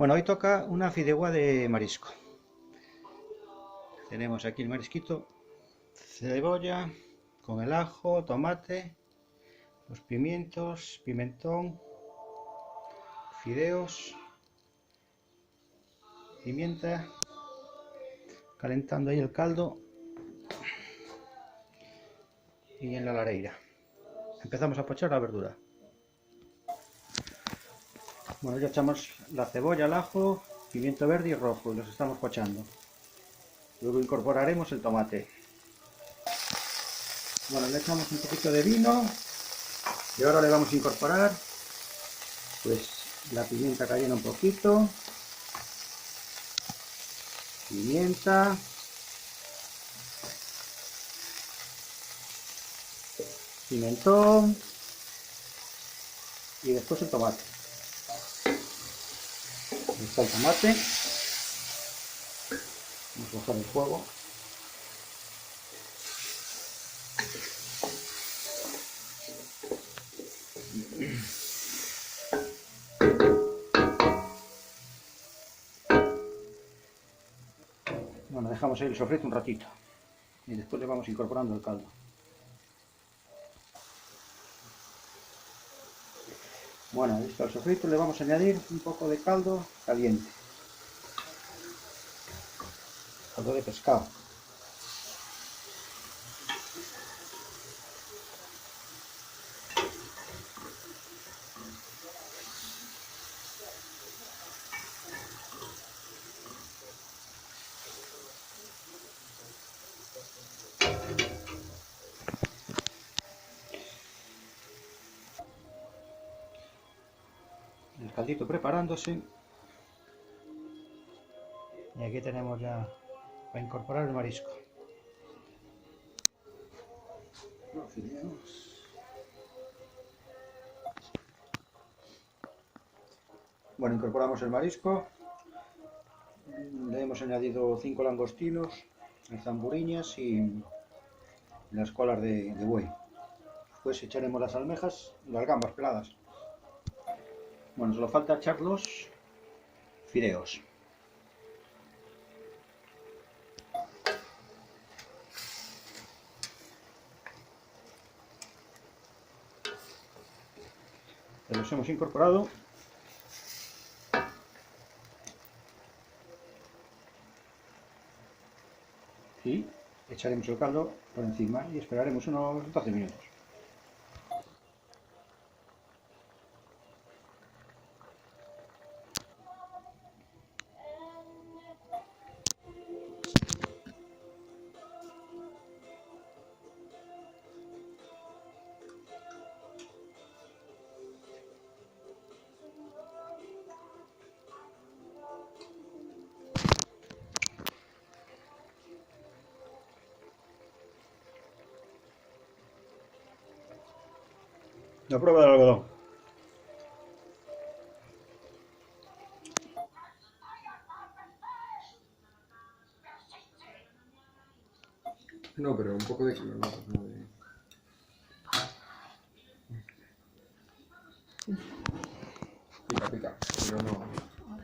Bueno, hoy toca una fideuá de marisco. Tenemos aquí el marisquito, cebolla, con el ajo, tomate, los pimientos, pimentón, fideos, pimienta, calentando ahí el caldo y en la lareira. Empezamos a pochar la verdura. Bueno, ya echamos la cebolla, el ajo, pimiento verde y rojo y los estamos pochando. Luego incorporaremos el tomate. Bueno, le echamos un poquito de vino y ahora le vamos a incorporar pues la pimienta cayena un poquito, pimienta, pimentón y después el tomate. Ahí está el tomate. Vamos a bajar el fuego. Bueno, dejamos ahí el sofrito un ratito y después le vamos incorporando el caldo. Bueno, listo el sofrito, le vamos a añadir un poco de caldo caliente, caldo de pescado. El caldito preparándose y aquí tenemos ya para incorporar el marisco. Los fideos. Bueno, incorporamos el marisco, le hemos añadido 5 langostinos, zamburiñas y las colas de buey. Después echaremos las almejas y las gambas peladas. Bueno, solo falta echar los fideos. Los hemos incorporado y echaremos el caldo por encima y esperaremos unos 12 minutos. La prueba del algodón. No, pero un poco de color, no de... Pica, pica, pero no...